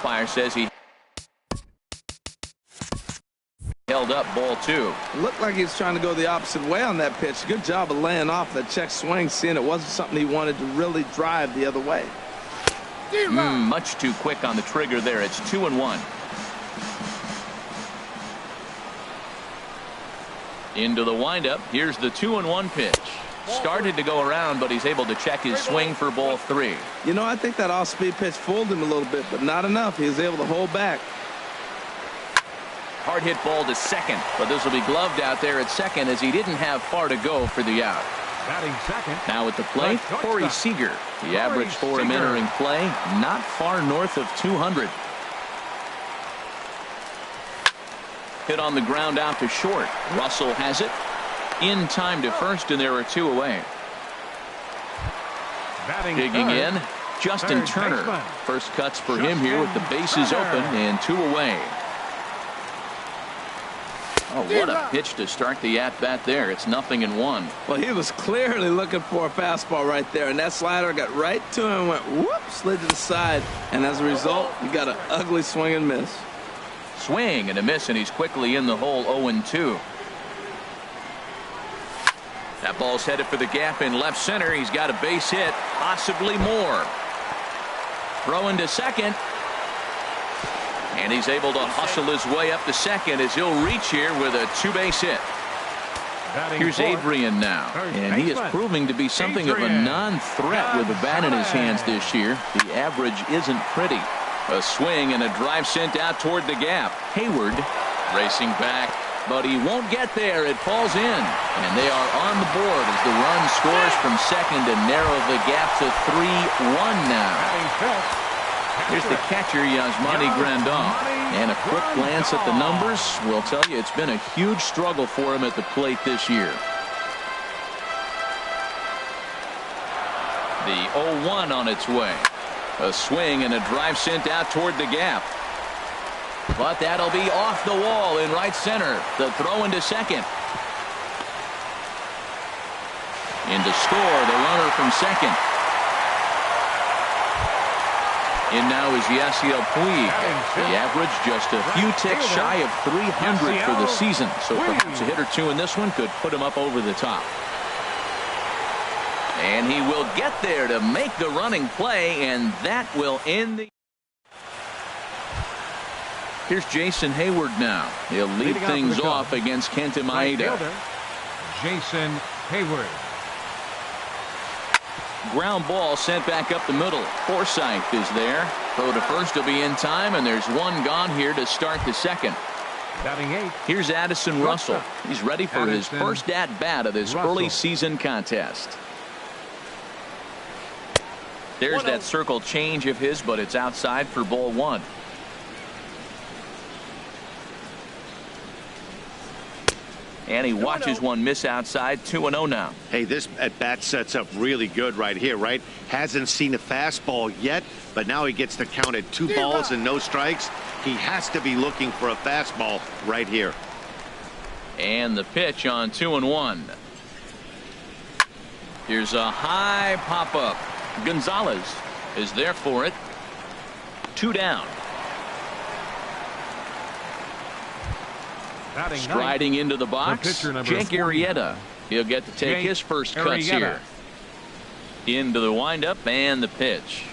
umpire says he held up ball 2. It looked like he was trying to go the opposite way on that pitch. Good job of laying off that check swing, seeing it wasn't something he wanted to really drive the other way. Much too quick on the trigger there. It's 2-1. Into the windup. Here's the 2-1 pitch. Started to go around, but he's able to check his swing for ball 3. You know, I think that off-speed pitch fooled him a little bit, but not enough. He was able to hold back. Hard hit ball to second, but this will be gloved out there at second as he didn't have far to go for the out. Batting second. Now at the plate, Corey Seager. The average for him entering play, not far north of 200. Hit on the ground out to short. Russell has it. In time to first, and there are 2 away. Digging in, Justin Turner. First cuts for him here with the bases open and 2 away. Oh, what a pitch to start the at-bat there. It's 0-1. Well, he was clearly looking for a fastball right there, and that slider got right to him and went whoop, slid to the side, and as a result, he got an ugly swing and miss. Swing and a miss, and he's quickly in the hole. 0-2. That ball's headed for the gap in left center. He's got a base hit, possibly more. Throwing to second. And he's able to hustle his way up to second as he'll reach here with a 2-base hit. Here's Adrian now, and he is proving to be something of a non-threat with the bat in his hands this year. The average isn't pretty. A swing and a drive sent out toward the gap. Hayward racing back, but he won't get there. It falls in, and they are on the board as the run scores from second to narrow the gap to 3-1 now. Here's the catcher, Yasmani Grandal, and a quick glance at the numbers will tell you it's been a huge struggle for him at the plate this year. The 0-1 on its way. A swing and a drive sent out toward the gap. But that'll be off the wall in right center. The throw into second. In to score, the runner from second. In now is Yasiel Puig. The average just a few ticks shy of 300 for the season. So perhaps a hit or 2 in this one could put him up over the top. And he will get there to make the running play, and that will end the. Here's Jason Hayward now. He'll lead things off against Kenta Maeda. Jason Hayward. Ground ball sent back up the middle. Forsythe is there. Throw to first will be in time, and there's one gone here to start the second. Batting 8. Here's Addison Russell. He's ready for his first at-bat of this early season contest. There's that circle change of his, but it's outside for ball 1. And he watches one miss outside. 2-0 now. Hey, this at bat sets up really good right here, right? Hasn't seen a fastball yet, but now he gets to count at 2 balls and no strikes. He has to be looking for a fastball right here. And the pitch on 2-1. Here's a high pop up. Gonzalez is there for it. 2 down. Striding into the box, Jake Arrieta. He'll get to take his first cuts here. Into the windup and the pitch.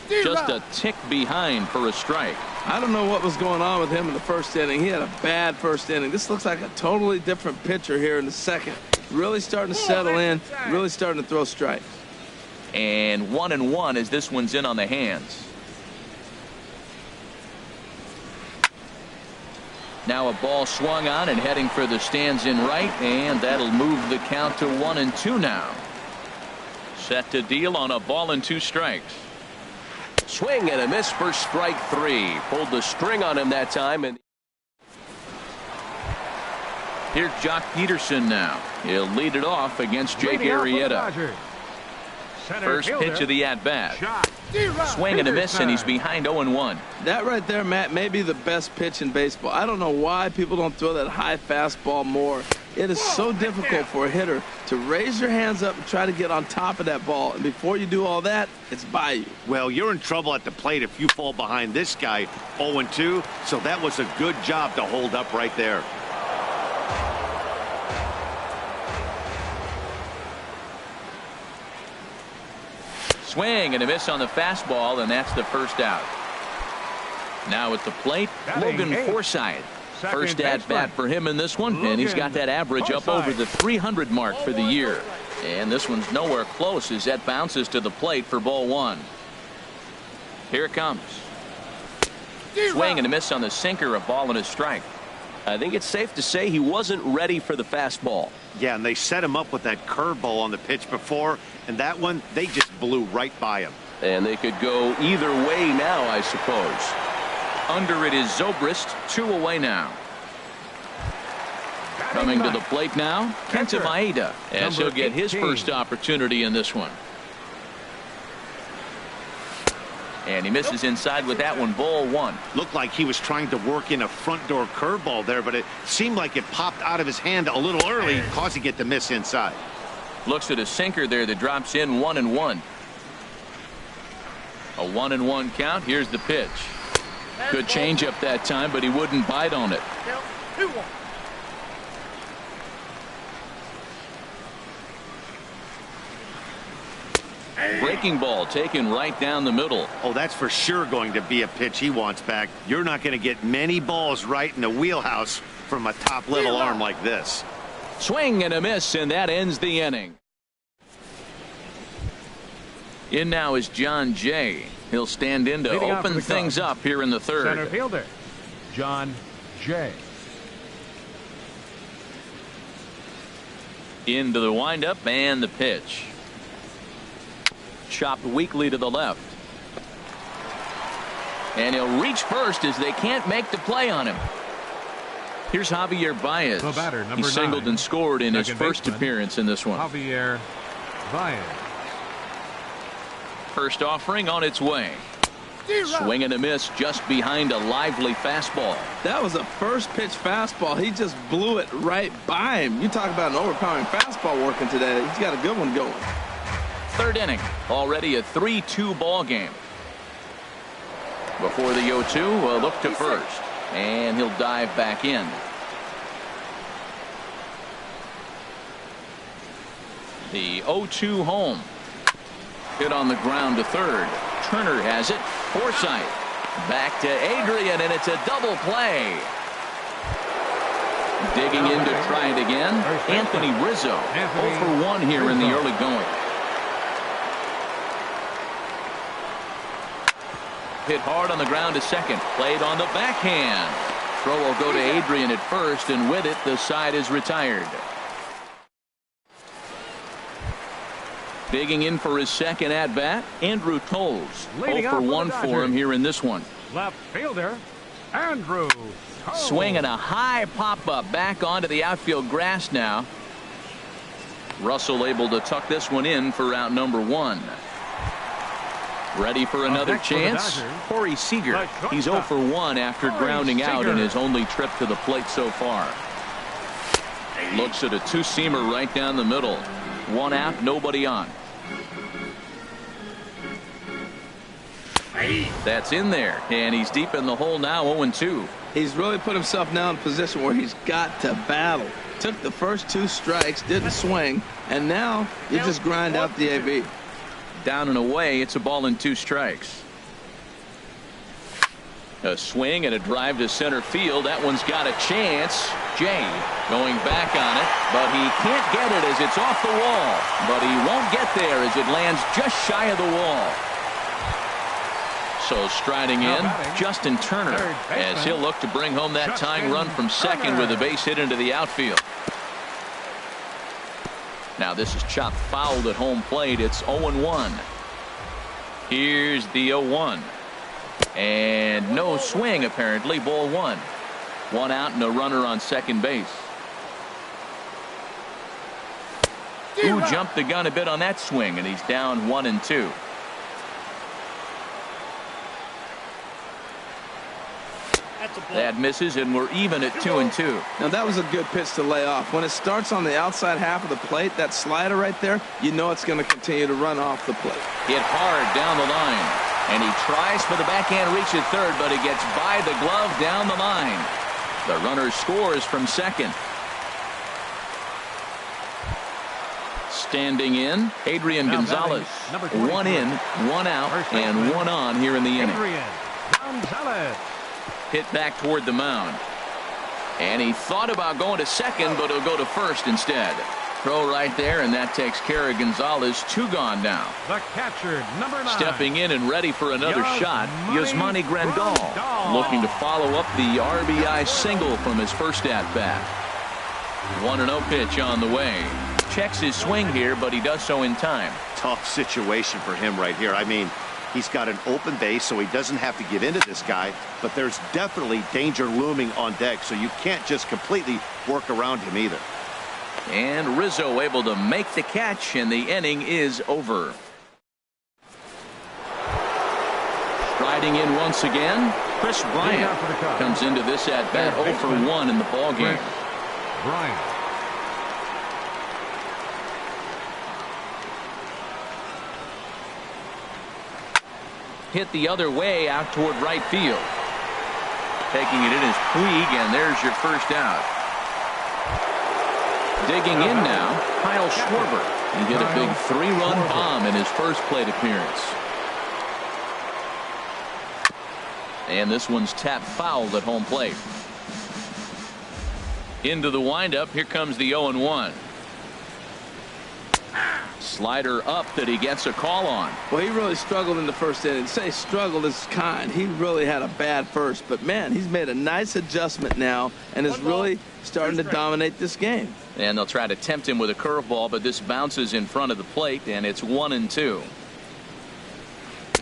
Just a tick behind for a strike. I don't know what was going on with him in the first inning. He had a bad first inning. This looks like a totally different pitcher here in the second. Really starting to settle in, really starting to throw strikes. And 1-1 as this one's in on the hands. Now a ball swung on and heading for the stands in right, and that'll move the count to 1-2 now. Set to deal on a ball and 2 strikes. Swing and a miss for strike 3. Pulled the string on him that time. And here's Jock Peterson now. He'll lead it off against Jake Arrieta. First pitch of the at-bat. Swing and a miss, and he's behind 0-1. That right there, Matt, may be the best pitch in baseball. I don't know why people don't throw that high fastball more. It is so difficult for a hitter to raise your hands up and try to get on top of that ball. And before you do all that, it's by you. Well, you're in trouble at the plate if you fall behind this guy 0-2. So that was a good job to hold up right there. Swing and a miss on the fastball, and that's the first out. Now at the plate, Logan Forsythe. First at bat for him in this one, and he's got that average up over the 300 mark for the year. And this one's nowhere close as that bounces to the plate for ball one. Here it comes. Swing and a miss on the sinker, a ball and a strike. I think it's safe to say he wasn't ready for the fastball. Yeah, and they set him up with that curveball on the pitch before, and that one, they just blew right by him. And they could go either way now, I suppose. Under it is Zobrist, 2 away now. Coming to the plate now, Kenta Maeda, as he'll get his first opportunity in this one. And he misses inside with that one, ball one. Looked like he was trying to work in a front door curveball there, but it seemed like it popped out of his hand a little early, causing it to miss inside. Looks at a sinker there that drops in 1-1. A 1-1 count. Here's the pitch. Good changeup that time, but he wouldn't bite on it. Breaking ball taken right down the middle. Oh, that's for sure going to be a pitch he wants back. You're not going to get many balls right in the wheelhouse from a top level arm like this. Swing and a miss, and that ends the inning. In now is John Jay. He'll stand in to open things up here in the third. Center fielder, John Jay. Into the windup and the pitch. Chopped weakly to the left. And he'll reach first as they can't make the play on him. Here's Javier Baez. The batter, number he singled 9, and scored in his first baseman, appearance in this one. Javier Baez. First offering on its way. Swing and a miss just behind a lively fastball. That was a first pitch fastball. He just blew it right by him. You talk about an overpowering fastball working today. He's got a good one going. Third inning, already a 3-2 ball game. Before the 0-2, a look to first, and he'll dive back in. The 0-2 home. Hit on the ground to third. Turner has it. Forsythe back to Adrian, and it's a double play. Digging in to try it again, Anthony Rizzo. 0 for 1 here in the early going. Hit hard on the ground to second. Played on the backhand. Throw will go to Adrian at first, and with it, the side is retired. Digging in for his second at bat, Andrew Toles. 0 for 1 for him here in this one. Left fielder, Andrew Toles. Swinging a high pop up back onto the outfield grass now. Russell able to tuck this one in for out number 1. Ready for another chance. Corey Seager. He's 0 for 1 after grounding out in his only trip to the plate so far. Looks at a two-seamer right down the middle. 1 out, nobody on. That's in there, and he's deep in the hole now, 0-2. He's really put himself now in a position where he's got to battle. Took the first 2 strikes, didn't swing, and now you just grind out the AB. Down and away, it's a ball and 2 strikes. A swing and a drive to center field. That one's got a chance. Jay going back on it, but he can't get it as it's off the wall. But he won't get there as it lands just shy of the wall. So striding in, Justin Turner, as he'll look to bring home that tying run from second with a base hit into the outfield. Now this is chopped fouled at home plate. It's 0-1. Here's the 0-1. And no swing apparently. Ball 1. 1 out and a runner on second base. Who jumped the gun a bit on that swing, and he's down 1-2. That misses, and we're even at 2-2. Now, that was a good pitch to lay off. When it starts on the outside half of the plate, that slider right there, you know it's going to continue to run off the plate. Hit hard down the line, and he tries for the backhand reach at third, but it gets by the glove down the line. The runner scores from second. Standing in, Adrian Gonzalez. One in, one out, and one on here in the inning. Gonzalez. Hit back toward the mound. And he thought about going to second, but he'll go to first instead. Throw right there, and that takes care of Gonzalez. 2 gone now. The catcher, number 9. Stepping in and ready for another shot, Yasmani Grandal, looking to follow up the RBI single from his first at-bat. 1-0 pitch on the way. Checks his swing here, but he does so in time. Tough situation for him right here. I mean, he's got an open base, so he doesn't have to get into this guy, but there's definitely danger looming on deck, so you can't just completely work around him either. And Rizzo able to make the catch, and the inning is over. Striding in once again, Chris Bryant comes into this at-bat 0 for 1 in the ballgame. Bryant. Hit the other way out toward right field. Taking it in is Puig, and there's your first out. Digging in now, Kyle Schwarber. He hit a big 3-run bomb in his first plate appearance. And this one's tapped fouled at home plate. Into the windup, here comes the 0-1. Slider up that he gets a call on. Well, he really struggled in the first inning. Say struggled is kind. He really had a bad first, but man, he's made a nice adjustment now and is really starting to dominate this game. And they'll try to tempt him with a curveball, but this bounces in front of the plate, and it's 1-2.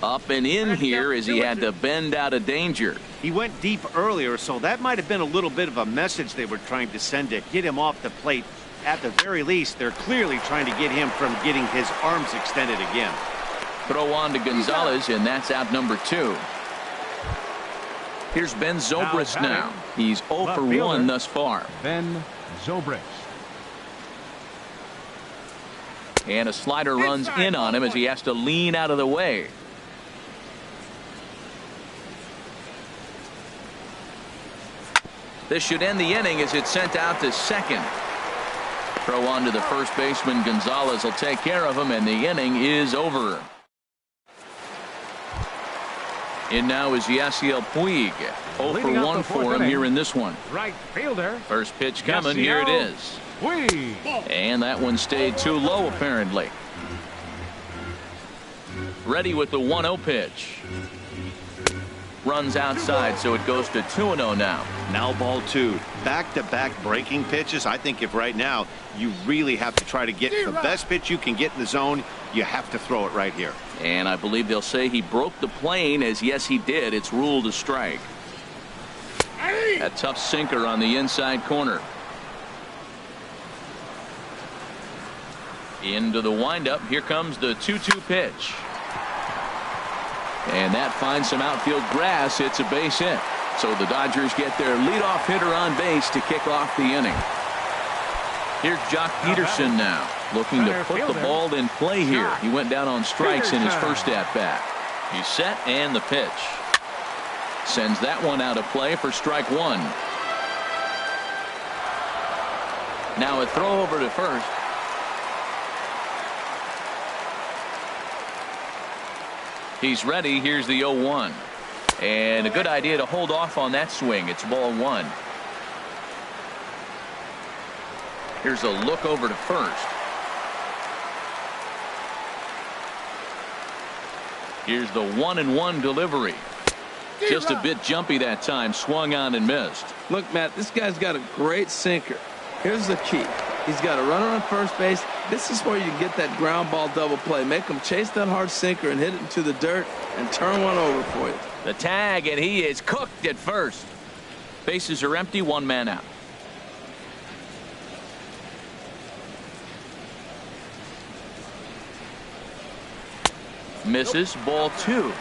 Up and in here as he had to bend out of danger. He went deep earlier, so that might have been a little bit of a message they were trying to send to get him off the plate. At the very least, they're clearly trying to get him from getting his arms extended again. Throw on to Gonzalez, and that's out number 2. Here's Ben Zobrist now. He's 0 for 1 thus far. Ben Zobrist. And a slider runs in on him as he has to lean out of the way. This should end the inning as it's sent out to second. Throw on to the first baseman. Gonzalez will take care of him, and the inning is over. In now is Yasiel Puig. 0 for 1 for him here in this one. Right fielder. First pitch coming. Here it is. Puig. And that one stayed too low apparently. Ready with the 1-0 pitch. Runs outside, so it goes to 2-0 now. Now ball 2. Back-to-back breaking pitches. I think if right now you really have to try to get the best pitch you can get in the zone, you have to throw it right here. And I believe they'll say he broke the plane, as yes he did. It's ruled a strike. A tough sinker on the inside corner. Into the windup. Here comes the 2-2 pitch. And that finds some outfield grass. It's a base hit. So the Dodgers get their leadoff hitter on base to kick off the inning. Here's Jock Peterson now, looking to put the ball in play here. He went down on strikes in his first at-bat. He's set, and the pitch. Sends that one out of play for strike 1. Now a throw over to first. He's ready. Here's the 0-1. And a good idea to hold off on that swing. It's ball 1. Here's a look over to first. Here's the 1-1 delivery. Just a bit jumpy that time. Swung on and missed. Look, Matt, this guy's got a great sinker. Here's the key. He's got a runner on first base. This is where you get that ground ball double play. Make him chase that hard sinker and hit it into the dirt and turn one over for you. The tag, and he is cooked at first. Bases are empty, 1 man out. Misses, ball 2.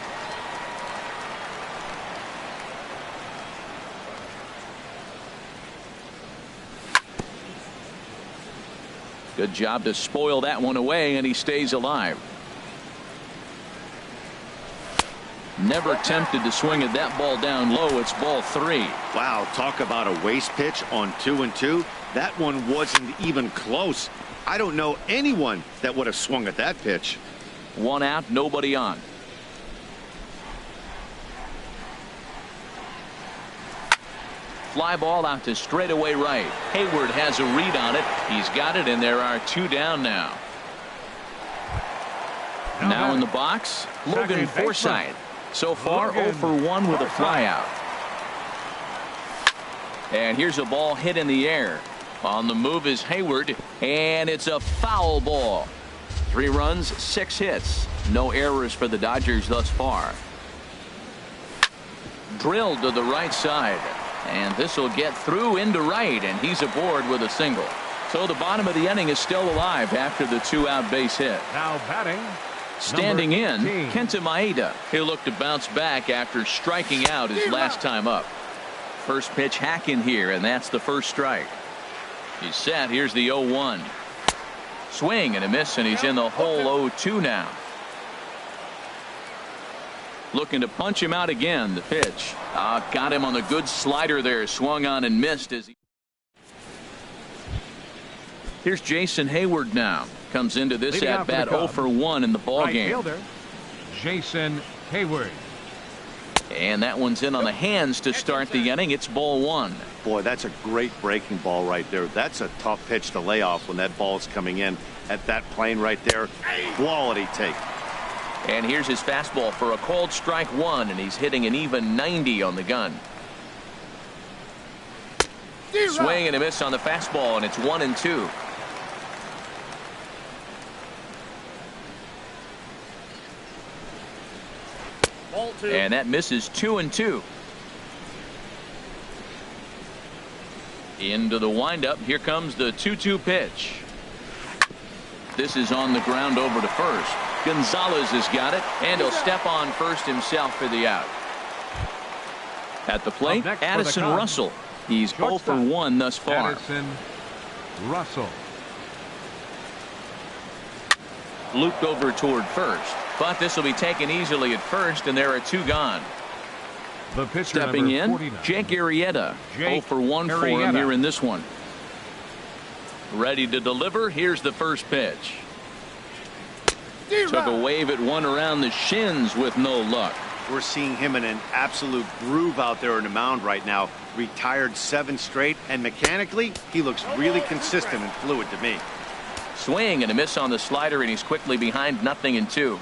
Good job to spoil that one away, and he stays alive. Never tempted to swing at that ball down low. It's ball 3. Wow, talk about a waste pitch on 2-2. That one wasn't even close. I don't know anyone that would have swung at that pitch. 1 out, nobody on. Fly ball out to straightaway right. Hayward has a read on it. He's got it, and there are 2 down now. Now in the box, Logan Forsythe. So far, 0 for 1 with a flyout. And here's a ball hit in the air. On the move is Hayward, and it's a foul ball. 3 runs, 6 hits. No errors for the Dodgers thus far. Drilled to the right side. And this will get through into right, and he's aboard with a single. So the bottom of the inning is still alive after the 2-out base hit. Now batting. Standing in, Kenta Maeda. He'll look to bounce back after striking out his last time up. First pitch hack in here, and that's the first strike. He's set. Here's the 0-1. Swing and a miss, and he's in the hole 0-2 now. Looking to punch him out again. The pitch. Got him on the good slider there. Swung on and missed as he. Here's Jason Hayward now. Comes into this at bat 0 for 1 in the ball game. Fielder, Jason Hayward. And that one's in on the hands to start the inning. It's ball 1. Boy, that's a great breaking ball right there. That's a tough pitch to lay off when that ball's coming in at that plane right there. Quality take. And here's his fastball for a called strike 1, and he's hitting an even 90 on the gun. Swing and a miss on the fastball, and it's 1-2. And that misses 2-2. Into the windup. Here comes the 2-2 pitch. This is on the ground over to first. Gonzalez has got it, and he'll step on first himself for the out. At the plate, Addison Russell. He's 0 for 1 thus far. Addison Russell. Looped over toward first, but this will be taken easily at first, and there are 2 gone. The pitcher, stepping in, 49. Jake Arrieta. 0 for 1 for him here in this one. Ready to deliver. Here's the first pitch. Took a wave at one around the shins with no luck. We're seeing him in an absolute groove out there on the mound right now. Retired 7 straight, and mechanically, he looks really consistent and fluid to me. Swing and a miss on the slider, and he's quickly behind 0-2.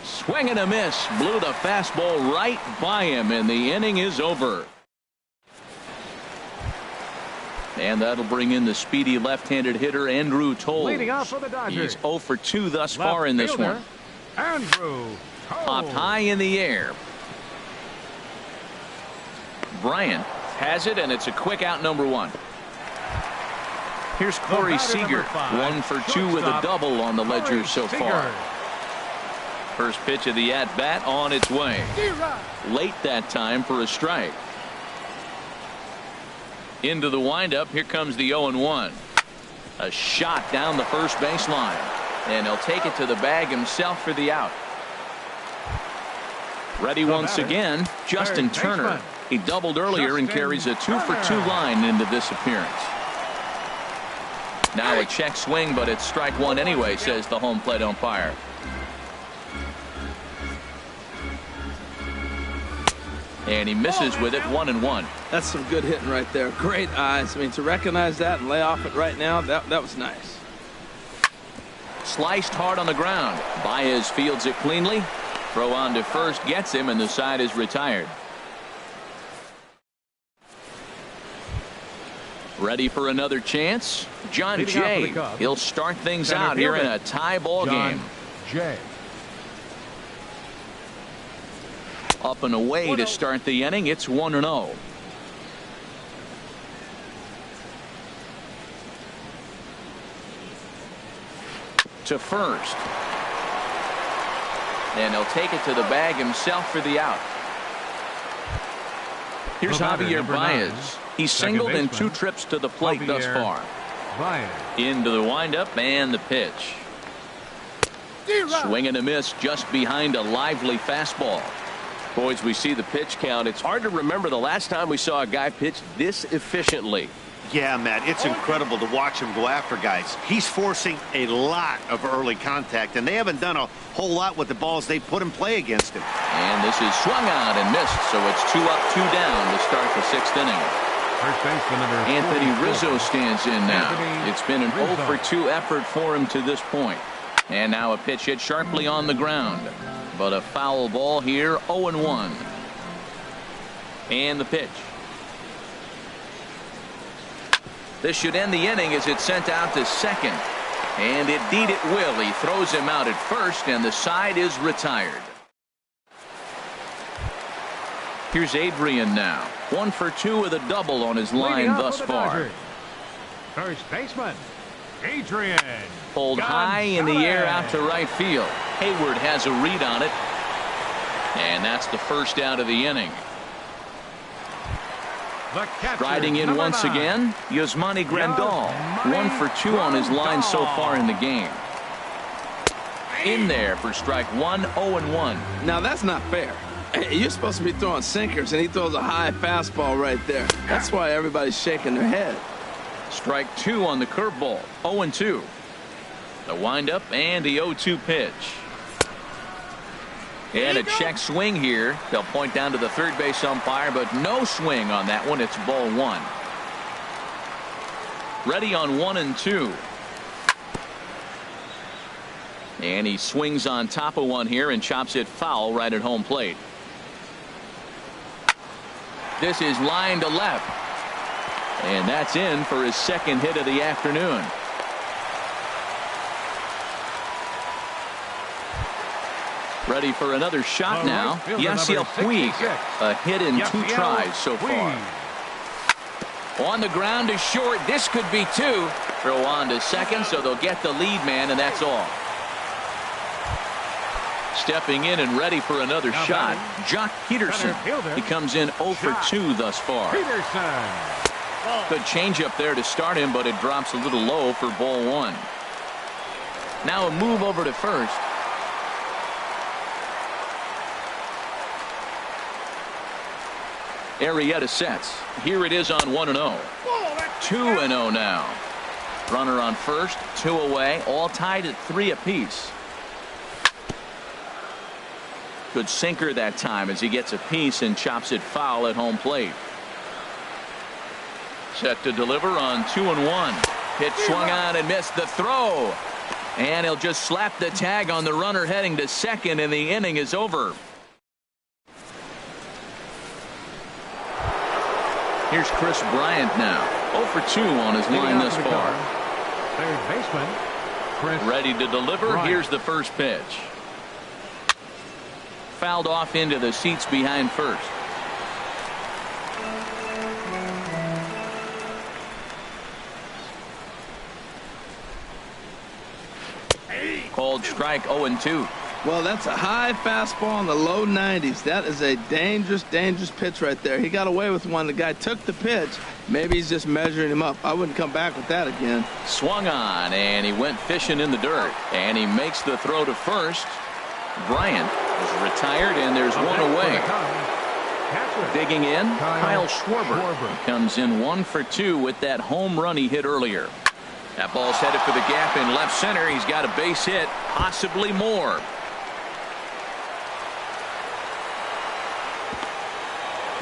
Swing and a miss. Blew the fastball right by him, and the inning is over. And that'll bring in the speedy left-handed hitter Andrew Toles. Leading off for the Dodgers. He's 0 for 2 thus far in this one. Andrew Toles. Popped high in the air. Bryant has it, and it's a quick out, number 1. Here's Corey Seager, 1 for 2 with a double on the ledger so far. First pitch of the at-bat on its way. Late that time for a strike. Into the windup. Here comes the 0-1. A shot down the first baseline, and he'll take it to the bag himself for the out. Ready once again, Justin Turner. He doubled earlier and carries a 2 for 2 line into this appearance. Now a check swing, but it's strike 1 anyway, says the home plate umpire. And he misses with it, 1-1. That's some good hitting right there. Great eyes. I mean, to recognize that and lay off it right now, that was nice. Sliced hard on the ground. Baez fields it cleanly. Throw on to first gets him, and the side is retired. Ready for another chance? John Jay. He'll start things out here in a tie ball game. Jay. Up and away to start the inning. It's 1-0. To first. And he'll take it to the bag himself for the out. Here's The batter, Javier number 9, Baez. He's second singled in baseman, 2 trips to the plate thus Javier far. Baez. Into the windup and the pitch. Swing and a miss just behind a lively fastball. Boys, we see the pitch count. It's hard to remember the last time we saw a guy pitch this efficiently. Yeah, Matt, it's incredible to watch him go after guys. He's forcing a lot of early contact, and they haven't done a whole lot with the balls they put in play against him. And this is swung on and missed, so it's 2 up, 2 down to start the 6th inning. First baseman number Anthony 44. Rizzo stands in now. Anthony It's been an Rizzo. 0 for 2 effort for him to this point. And now a pitch hit sharply on the ground. But a foul ball here, 0-1. And the pitch. This should end the inning as it's sent out to second. And indeed it will. He throws him out at first, and the side is retired. Here's Adrian now. 1 for 2 with a double on his line Leading off thus for the far. Dodgers. First baseman, Adrian. Pulled high in the air out to right field. Hayward has a read on it. And that's the first out of the inning. The catcher, Riding in number once 9. again, Yasmani Grandal. 1 for 2 on his line so far in the game. In there for strike 1, 0-1. Now, that's not fair. You're supposed to be throwing sinkers, and he throws a high fastball right there. That's why everybody's shaking their head. Strike 2 on the curveball, 0-2. The windup and the 0-2 pitch. And a check swing here. They'll point down to the third base umpire, but no swing on that one. It's ball 1. Ready on 1 and 2. And he swings on top of one here and chops it foul right at home plate. This is line to left. And that's in for his second hit of the afternoon. Ready for another shot now. Yasiel Puig. A hit in 2 tries so far. On the ground to short. This could be 2. Throw on to second, so they'll get the lead man, and that's all. Stepping in and ready for another shot, Jock Peterson. He comes in 0 for 2 thus far. Peterson. Good changeup there to start him, but it drops a little low for ball 1. Now a move over to first. Arrieta sets. Here it is on 1-0. 2-0 now. Runner on first, 2 away, all tied at 3 apiece. Good sinker that time as he gets a piece and chops it foul at home plate. Set to deliver on 2-1. Pitch swung on and missed the throw. And he'll just slap the tag on the runner heading to second, and the inning is over. Here's Chris Bryant now. 0 for 2 on his line thus far. Third baseman, Chris Ready to deliver. Bryant. Here's the first pitch. Fouled off into the seats behind first. Called strike 0-2. Well, that's a high fastball in the low 90s. That is a dangerous, dangerous pitch right there. He got away with one. The guy took the pitch. Maybe he's just measuring him up. I wouldn't come back with that again. Swung on, and he went fishing in the dirt. And he makes the throw to first. Bryant is retired, and there's one away. Digging in, Kyle Schwarber. Comes in 1 for 2 with that home run he hit earlier. That ball's headed for the gap in left center. He's got a base hit, possibly more.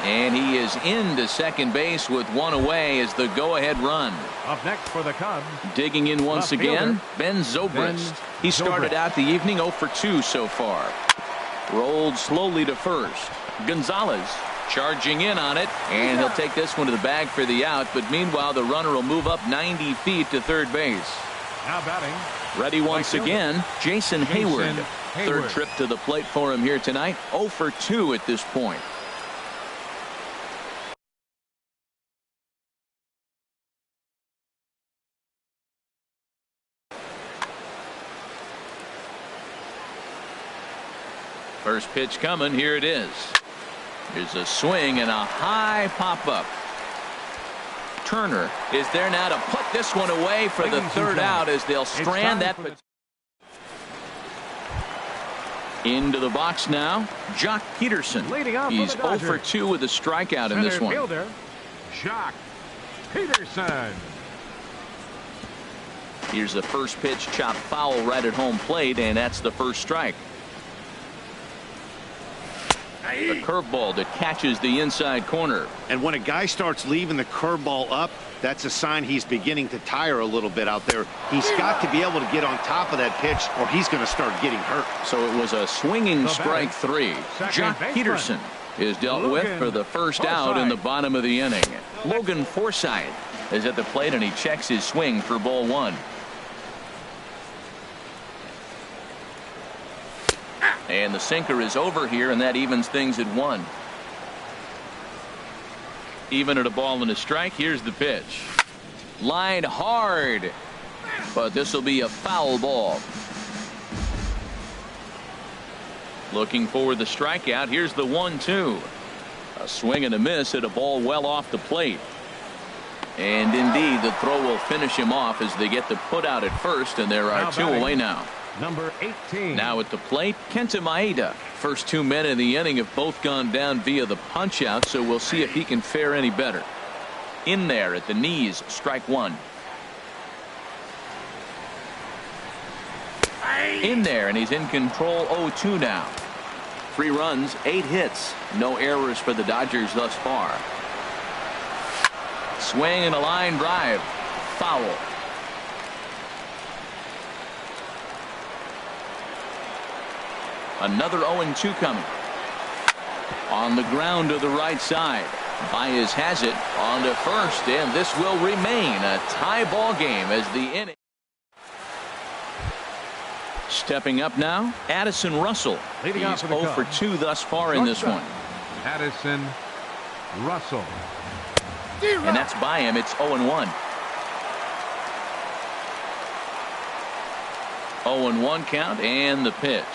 And he is into second base with 1 away as the go-ahead run. Up next for the Cubs. Digging in once Left again, fielder, Ben Zobrist. He started Zobrist. out the evening 0 for 2 so far. Rolled slowly to first. Gonzalez charging in on it, and he'll take this one to the bag for the out. But meanwhile, the runner will move up 90 feet to third base. Now batting. Ready once again, Jason Hayward. Third Hayward. trip to the plate for him here tonight. 0 for 2 at this point. First pitch coming. Here it is. Here's a swing and a high pop-up. Turner is there now to put this one away for the third out as they'll strand that. Into the box now, Jock Peterson. He's 0 for 2 with a strikeout in this one. Fielder, Jock Peterson. Here's the first pitch, chopped foul right at home plate, and that's the first strike. The curveball that catches the inside corner. And when a guy starts leaving the curveball up, that's a sign he's beginning to tire a little bit out there. He's got to be able to get on top of that pitch or he's going to start getting hurt. So it was a swinging strike 3. Jock Peterson is dealt with for the first out in the bottom of the inning. Logan Forsythe is at the plate and he checks his swing for ball 1. And the sinker is over here, and that evens things at 1. Even at a ball and a strike. Here's the pitch. Line hard, but this will be a foul ball. Looking for the strikeout. Here's the 1-2. A swing and a miss at a ball well off the plate. And indeed, the throw will finish him off as they get the put out at first, and there are 2 away now. Number 18. Now at the plate, Kenta Maeda. First 2 men in the inning have both gone down via the punch out, so we'll see if he can fare any better. In there at the knees, strike 1. In there, and he's in control. 0-2 now. 3 runs, 8 hits, no errors for the Dodgers thus far. Swing and a line drive, foul. Another 0-2 coming. On the ground to the right side. Baez has it on to first, and this will remain a tie ball game as the inning. Stepping up now, Addison Russell. He's 0 for 2 thus far in this one. Addison Russell. And that's by him. It's 0-1. 0-1 count, and the pitch.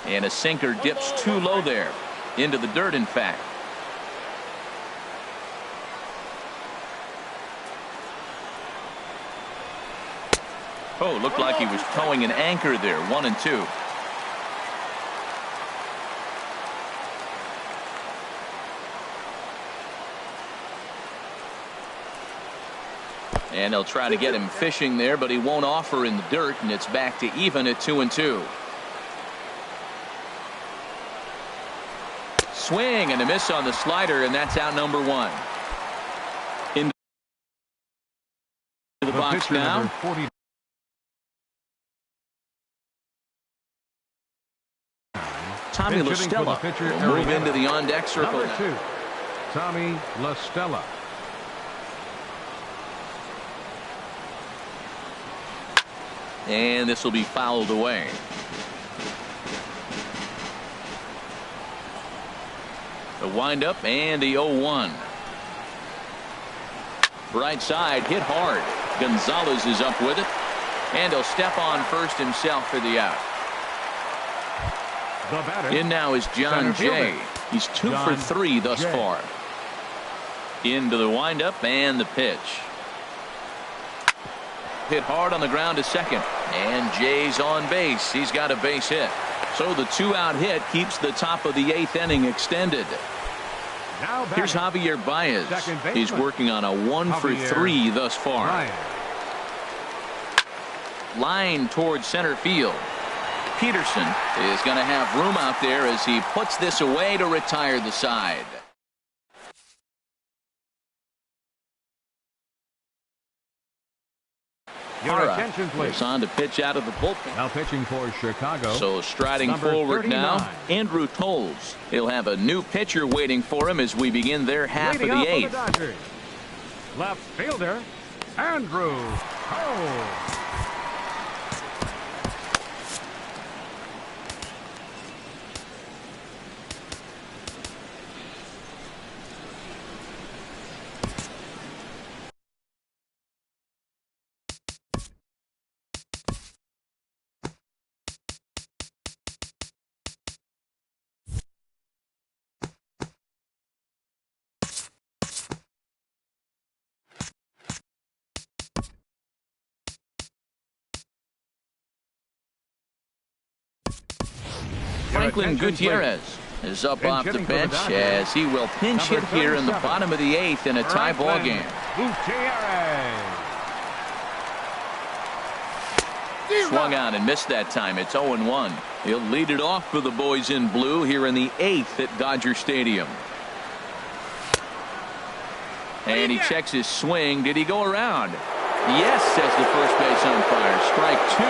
And a sinker dips too low there. Into the dirt, in fact. Oh, looked like he was towing an anchor there. 1-2. And they'll try to get him fishing there, but he won't offer in the dirt, and it's back to even at 2-2. Swing and a miss on the slider, and that's out number 1. Into the box now. Tommy La Stella will move into the on-deck circle. Number 2, Tommy La Stella. And this will be fouled away. The windup and the 0-1. Right side hit hard. Gonzalez is up with it. And he'll step on first himself for the out. In now is John Jay. He's 2 for 3 thus far. Into the windup and the pitch. Hit hard on the ground to second. And Jay's on base. He's got a base hit. So the 2-out hit keeps the top of the 8th inning extended. Here's Javier Baez. He's working on a 1 for 3 thus far. Line towards center field. Peterson is going to have room out there as he puts this away to retire the side. Your attention, please. Is on to pitch out of the bullpen. Now pitching for Chicago. So striding Number forward 39. now, Andrew Tolles. He'll have a new pitcher waiting for him as we begin their half Leading of the off 8th. for the Dodgers, left fielder Andrew Tolles. Franklin attention, Gutierrez is up Pinch off the hitting for the bench Dodgers. as he will pinch hit Number here in the 37. bottom of the 8th in a tie ball Franklin game. Gutierrez. Swung out and missed that time. It's 0-1. He'll lead it off for the boys in blue here in the 8th at Dodger Stadium. And he checks his swing. Did he go around? Yes, says the first base umpire. Strike 2.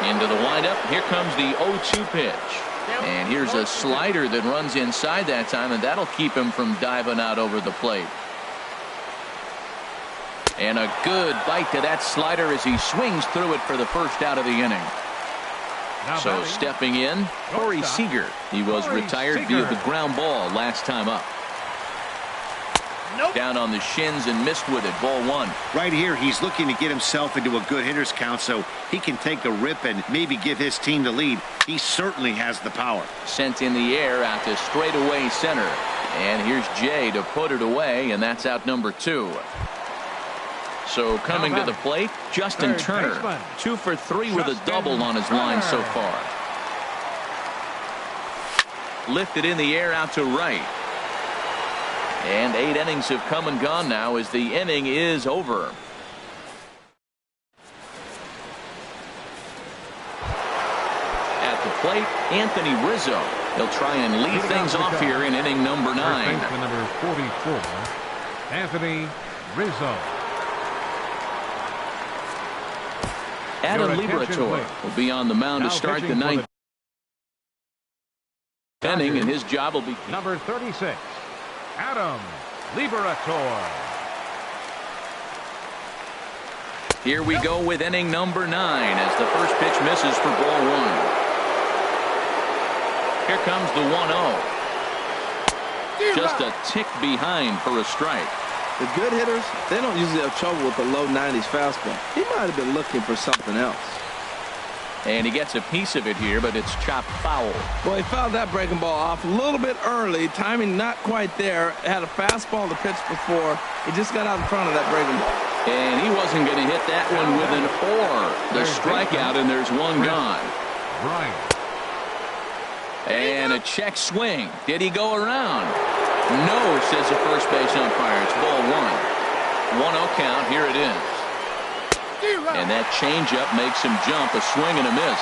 Into the windup. Here comes the 0-2 pitch. And here's a slider that runs inside that time, and that'll keep him from diving out over the plate. And a good bite to that slider as he swings through it for the first out of the inning. So stepping in, Corey Seager. He was retired via the ground ball last time up. Down on the shins and missed with it. Ball 1. Right here, he's looking to get himself into a good hitter's count so he can take a rip and maybe give his team the lead. He certainly has the power. Sent in the air out to straightaway center. And here's Jay to put it away, and that's out number 2. So coming to the plate, Justin Turner. 2 for 3 with a double on his line so far. Lifted in the air out to right. And 8 innings have come and gone now as the inning is over. At the plate, Anthony Rizzo. He'll try and lead things off here in inning number 9. Number 44, Anthony Rizzo. Adam Liberatore will be on the mound to start the 9th inning, and his job will be number 36, Adam Liberatore. Here we go with inning number 9 as the first pitch misses for ball 1. Here comes the 1-0. Just a tick behind for a strike. The good hitters, they don't usually have trouble with the low 90s fastball. He might have been looking for something else. And he gets a piece of it here, but it's chopped foul. Well, he fouled that breaking ball off a little bit early. Timing not quite there. Had a fastball to pitch before. He just got out in front of that breaking ball. And he wasn't going to hit that one with an or. The strikeout, and there's one gone. Right. And a check swing. Did he go around? No, says the first base umpire. It's ball 1. 1-0 count. Here it is. And that changeup makes him jump. A swing and a miss.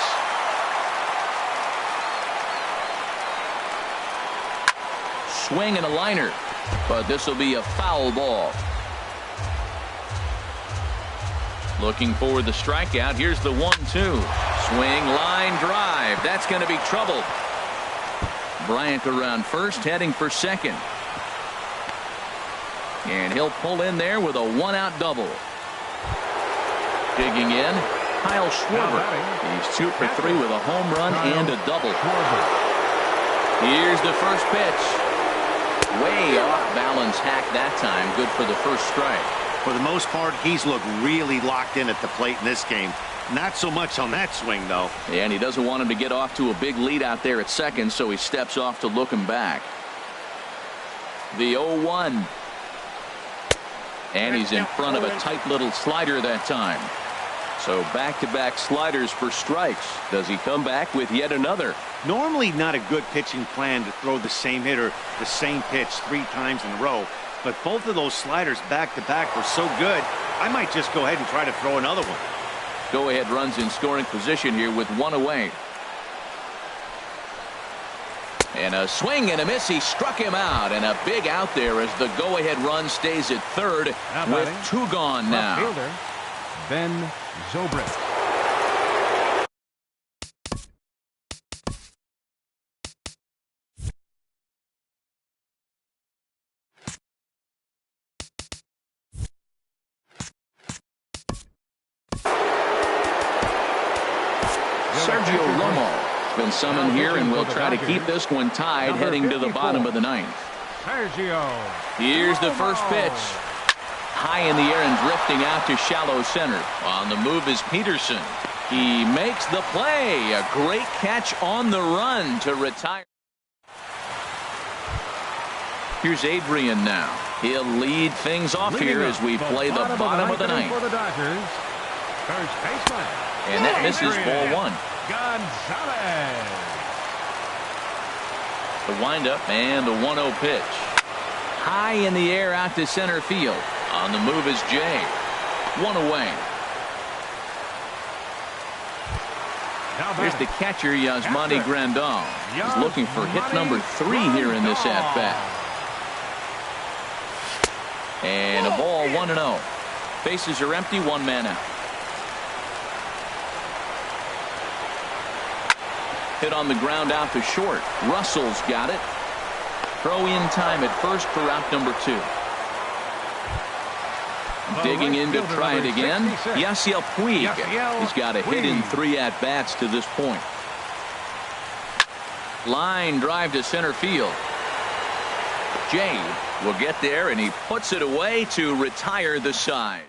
Swing and a liner. But this will be a foul ball. Looking for the strikeout. Here's the 1-2. Swing, line, drive. That's going to be trouble. Bryant around first, heading for second. And he'll pull in there with a 1-out double. Digging in, Kyle Schwarber. He's 2 for 3 with a home run and a double. Here's the first pitch. Way off balance hack that time. Good for the first strike. For the most part, he's looked really locked in at the plate in this game. Not so much on that swing, though. And he doesn't want him to get off to a big lead out there at second, so he steps off to look him back. The 0-1. And he's in front of a tight little slider that time. So back-to-back sliders for strikes. Does he come back with yet another? Normally not a good pitching plan to throw the same hitter the same pitch 3 times in a row. But both of those sliders back-to-back were so good, I might just go ahead and try to throw another one. Go-ahead runs in scoring position here with 1 away. And a swing and a miss. He struck him out, and a big out there as the go-ahead run stays at third with 2 gone now. Fielder, Ben Zobrist. Sergio Romo has been summoned here, and will try to keep this one tied heading to the bottom of the 9th. Sergio. Here's the first pitch. High in the air and drifting out to shallow center. On the move is Peterson. He makes the play. A great catch on the run to retire. Here's Adrian now. He'll lead things off here as we play the bottom of the 9th. For the Dodgers, first baseman. And that misses ball 1. Gonzalez. The windup and the 1-0 pitch. High in the air out to center field. On the move is Jay. One away. Here's the catcher, Yasmani Grandal. He's looking for hit number 3 here in this at-bat. And a ball, 1-0. Bases are empty, 1 man out. Hit on the ground out to short. Russell's got it. Throw in time at first for out number 2. Digging in to try it again. Yasiel Puig. He's got a hit in 3 at-bats to this point. Line drive to center field. Jay will get there, and he puts it away to retire the side.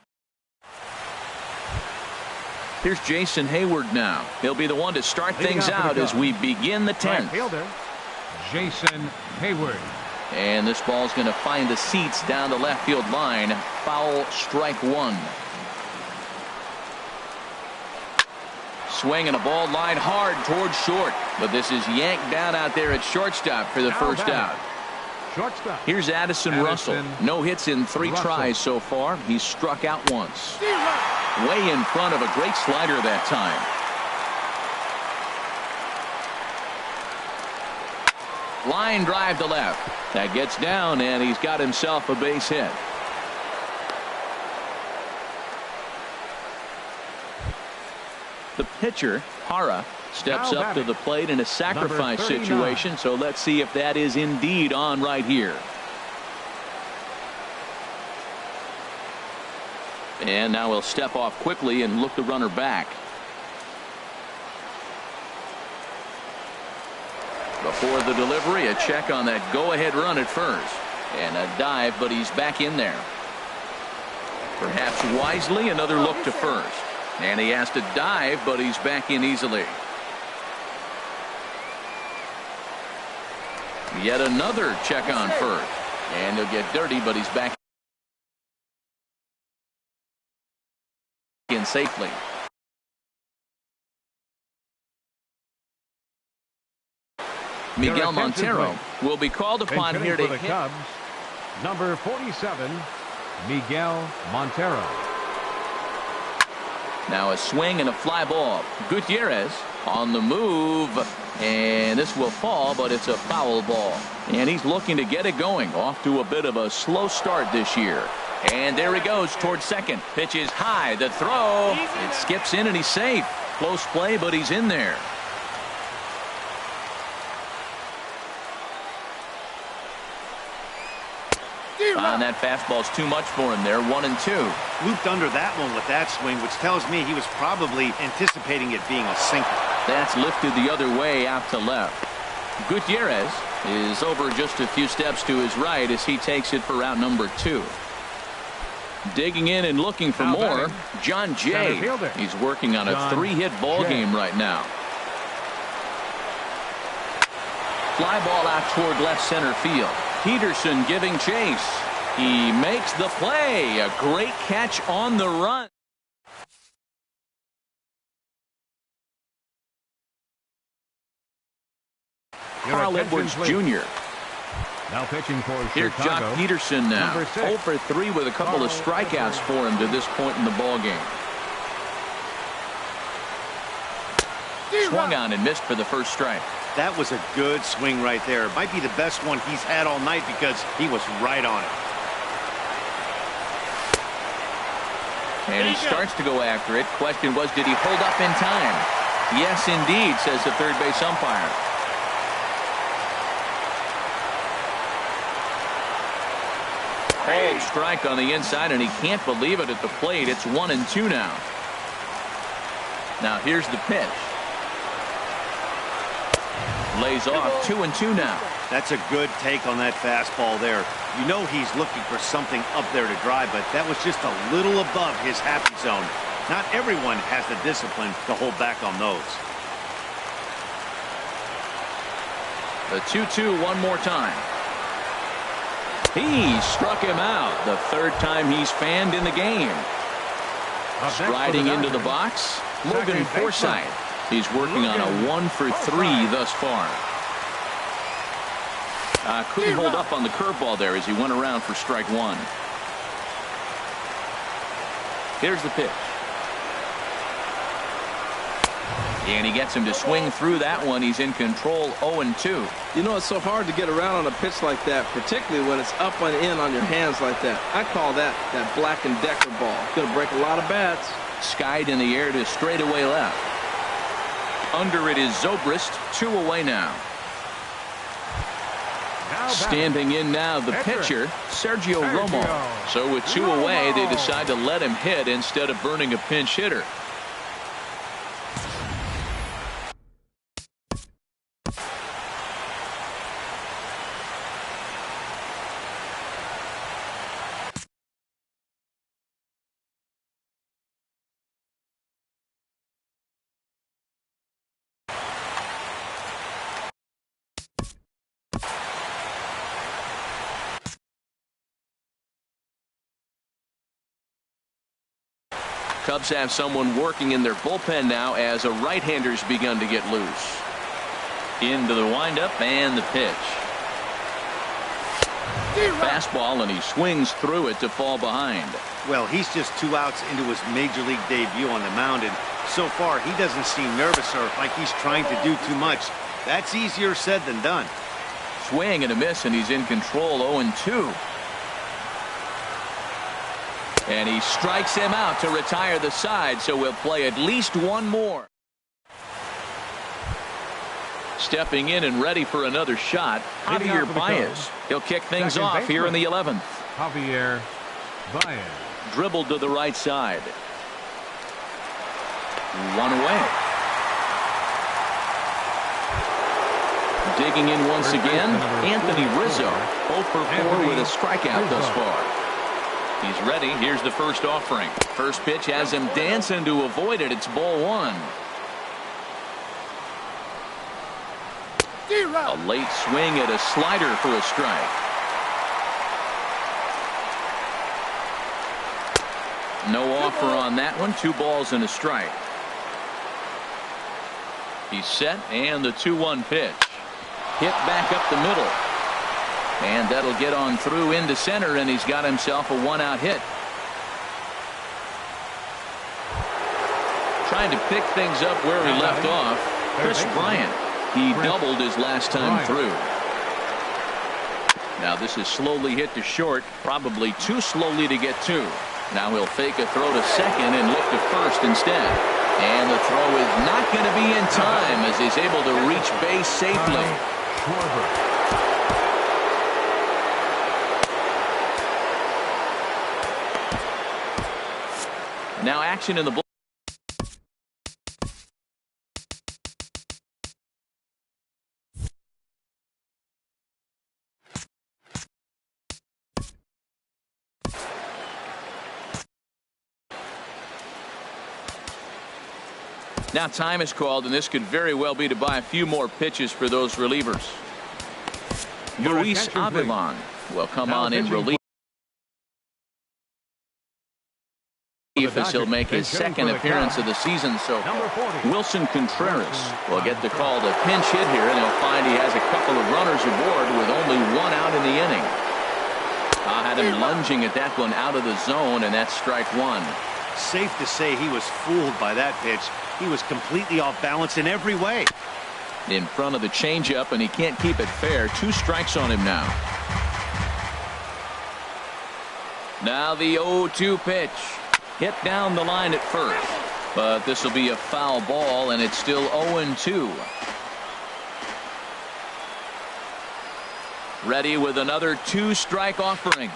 Here's Jason Hayward now. He'll be the one to start things out as we begin the 10th. Jason Hayward. And this ball's going to find the seats down the left field line. Foul, strike 1. Swing and a ball line hard towards short. But this is yanked down out there at shortstop for the first out. Shortstop. Here's Addison Russell. No hits in 3 tries so far. He's struck out once. Way in front of a great slider that time. Line drive to left. That gets down, and he's got himself a base hit. The pitcher, Hara, steps up to the plate in a sacrifice situation, so let's see if that is indeed on right here. And now he'll step off quickly and look the runner back. Before the delivery, a check on that go-ahead run at first. And a dive, but he's back in there. Perhaps wisely, another look to first. And he has to dive, but he's back in easily. Yet another check on first. And he'll get dirty, but he's back in safely. Miguel Montero will be called upon here to hit. Cubs, number 47, Miguel Montero. Now a swing and a fly ball. Gutierrez on the move, and this will fall, but it's a foul ball. And he's looking to get it going. Off to a bit of a slow start this year. And there he goes towards second. Pitch is high. The throw. It skips in, and he's safe. Close play, but he's in there. And that fastball's too much for him there. 1-2. Looped under that one with that swing, which tells me he was probably anticipating it being a sinker. That's lifted the other way out to left. Gutierrez is over just a few steps to his right as he takes it for out number 2. Digging in and looking for more, John Jay. He's working on a 3-hit ball game right now. Fly ball out toward left center field. Peterson giving chase. He makes the play. A great catch on the run. Carl Edwards Jr. Now pitching for Here's Chicago. Jock Peterson now. 0 for 3 with a couple of strikeouts for him to this point in the ball game. Swung on and missed for the first strike. That was a good swing right there. It might be the best one he's had all night because he was right on it. And he starts to go after it. Question was, did he hold up in time? Yes, indeed, says the third base umpire. Called strike on the inside, and he can't believe it at the plate. It's 1-2 now. Now here's the pitch. Lays off. 2-2 now. That's a good take on that fastball there. You know he's looking for something up there to drive, but that was just a little above his happy zone. Not everyone has the discipline to hold back on those. The 2-2 one more time. He struck him out the third time he's fanned in the game. Striding into the box, Logan Forsythe. He's working on a 1 for 3 thus far. Couldn't hold up on the curveball there as he went around for strike 1. Here's the pitch. And he gets him to swing through that one. He's in control, 0-2. You know, it's so hard to get around on a pitch like that, particularly when it's up and in on your hands like that. I call that Black & Decker ball. It's going to break a lot of bats. Skied in the air to straightaway left. Under it is Zobrist, 2 away now. Standing in now, the pitcher, Sergio Romo. So with 2 away, they decide to let him hit instead of burning a pinch hitter. Cubs have someone working in their bullpen now as a right-hander's begun to get loose. Into the windup and the pitch. Fastball, and he swings through it to fall behind. Well, he's just 2 outs into his major league debut on the mound, and so far he doesn't seem nervous or like he's trying to do too much. That's easier said than done. Swing and a miss, and he's in control, 0-2. And he strikes him out to retire the side, so we'll play at least 1 more. Stepping in and ready for another shot, Javier Baez. He'll kick things off here in the 11th. Javier Baez. Dribbled to the right side. 1 away. Digging in once again, Anthony Rizzo. 0 for 4 with a strikeout thus far. He's ready. Here's the first offering. First pitch has him dancing to avoid it. It's ball 1. A late swing at a slider for a strike. No offer on that one. 2 balls and a strike. He's set, and the 2-1 pitch. Hit back up the middle. And that'll get on through into center, and he's got himself a 1-out hit. Trying to pick things up where he left off. Chris Bryant. He doubled his last time through. Now this is slowly hit to short, probably too slowly to get to. Now he'll fake a throw to second and look to first instead. And the throw is not going to be in time as he's able to reach base safely. Now action in the bullpen. Now time is called, and this could very well be to buy a few more pitches for those relievers. Luis Avilan will come on in relief as he'll make his second appearance of the season. So Wilson Contreras will get the call to pinch hit here, and he'll find he has a couple of runners aboard with only 1 out in the inning. I had him lunging at that one out of the zone, and that's strike 1. Safe to say he was fooled by that pitch. He was completely off balance in every way. In front of the changeup, and he can't keep it fair. 2 strikes on him now. Now the 0-2 pitch. Hit down the line at first. But this will be a foul ball, and it's still 0-2. Ready with another 2-strike offering.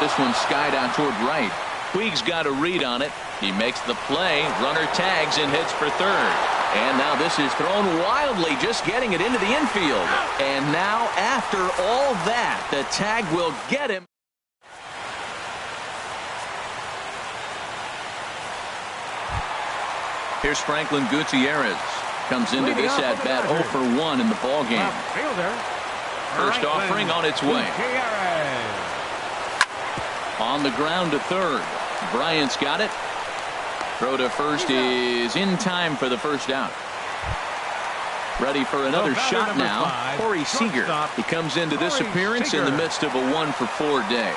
This one skied out toward right. Puig's got a read on it. He makes the play. Runner tags and hits for third. And now this is thrown wildly, just getting it into the infield. And now after all that, the tag will get him. Here's Franklin Gutierrez. Comes into this at bat 0 for 1 in the ball game. First offering on its way. On the ground to third. Bryant's got it. Throw to first is in time for the first out. Ready for another batter shot number now. 5, Corey Seager. shortstop, He comes into this Corey appearance in the Seager. midst of a 1-for-4 day.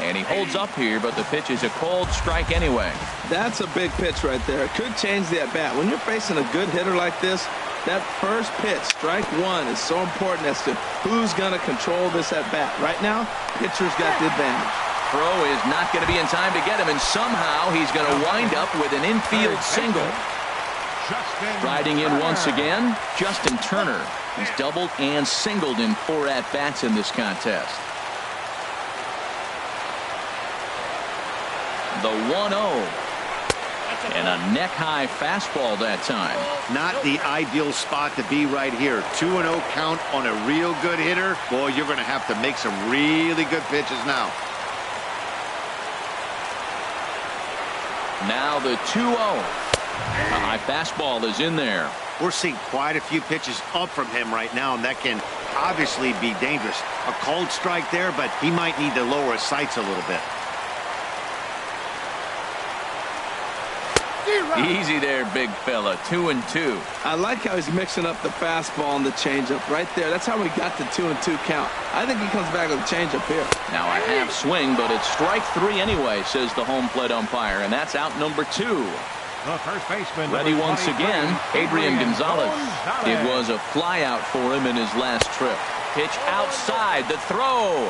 And he holds up here, but the pitch is a cold strike anyway. That's a big pitch right there. It could change the at-bat. When you're facing a good hitter like this, that first pitch, strike one, is so important as to who's going to control this at-bat. Right now, pitcher's got the advantage. Throw is not going to be in time to get him, and somehow he's going to wind up with an infield single. Riding in once again, Justin Turner. He's doubled and singled in 4 at-bats in this contest. The 1-0. And a neck-high fastball that time. Not the ideal spot to be right here. 2-0 count on a real good hitter. Boy, you're going to have to make some really good pitches now. Now the 2-0. A high fastball is in there. We're seeing quite a few pitches up from him right now, and that can obviously be dangerous. A cold strike there, but he might need to lower his sights a little bit. Easy there, big fella. 2-2. I like how he's mixing up the fastball and the changeup right there. That's how we got the 2-2 count. I think he comes back with a changeup here. Now a half swing, but it's strike 3 anyway, says the home plate umpire, and that's out number 2. The first baseman. Ready once again, Adrian Gonzalez. It was a fly out for him in his last trip. Pitch outside, the throw.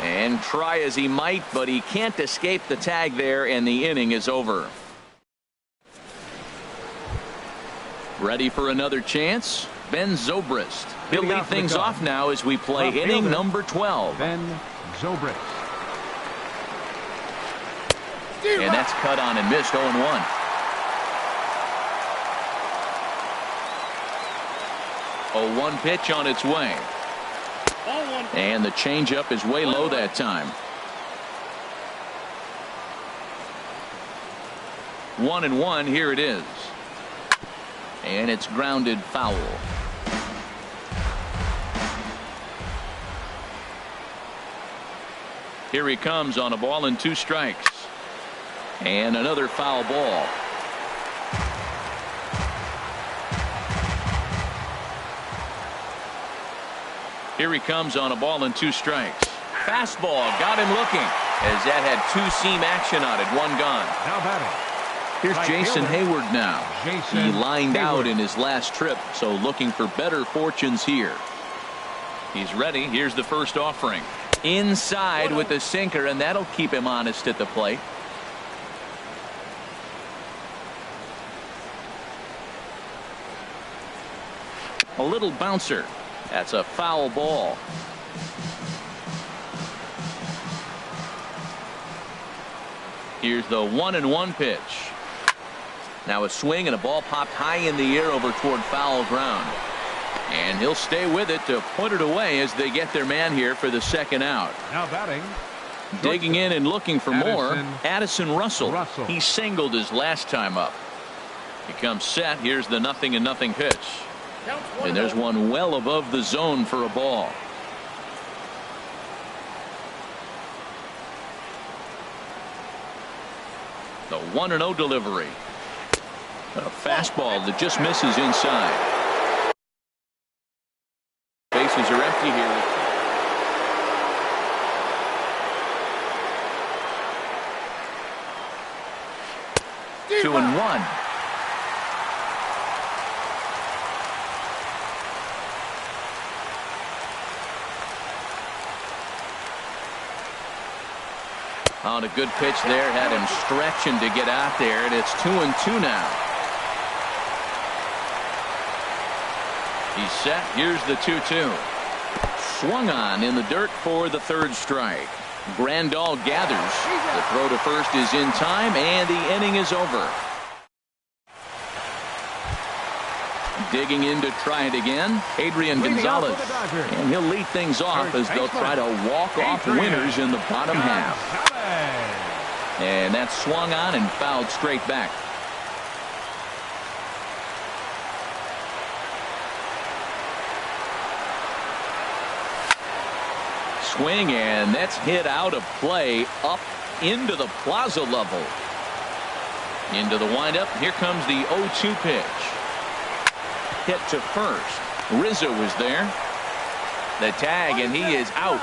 And try as he might, but he can't escape the tag there, and the inning is over. Ready for another chance? Ben Zobrist. He'll lead things off now as we play inning number 12. Ben Zobrist. And that's cut on and missed. 0-1. A 1 pitch on its way. And the changeup is way low that time. 1-1. Here it is. And it's grounded foul. Here he comes on a ball and 2 strikes. And another foul ball. Here he comes on a ball and 2 strikes. Fastball got him looking as that had 2-seam action on it. 1 gone. Now batting. Here's Jason Hayward now. He lined out Hayward in his last trip, so looking for better fortunes here. He's ready. Here's the first offering. Inside with the sinker, and that'll keep him honest at the plate. A little bouncer. That's a foul ball. Here's the 1-1 pitch. Now a swing and a ball popped high in the air over toward foul ground. And he'll stay with it to put it away as they get their man here for the second out. Now batting. Digging in and looking for more, Addison Russell. Russell. He singled his last time up. He comes set. Here's the 0-0 pitch. And there's one well above the zone for a ball. The 1-0 delivery. A fastball that just misses inside. Bases are empty here. Two and 1. On a good pitch there, had him stretching to get out there, and it's 2-2 now. He's set. Here's the 2-2. Swung on in the dirt for the 3rd strike. Grandal gathers. The throw to first is in time, and the inning is over. Digging in to try it again, Adrian Gonzalez. And he'll lead things off as they'll try to walk off winners in the bottom half. And that's swung on and fouled straight back. Swing, and that's hit out of play up into the plaza level. Into the windup. Here comes the 0-2 pitch. Hit to first. Rizzo is there. The tag, and he is out.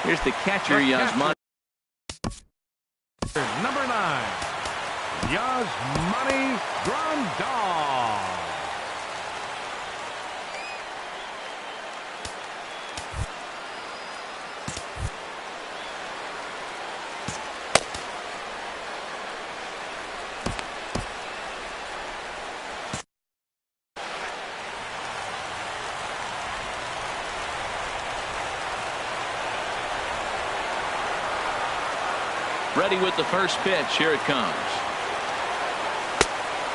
Here's the catcher, Yasmani. Number 9, Yasmani Grandal. Ready with the first pitch. Here it comes.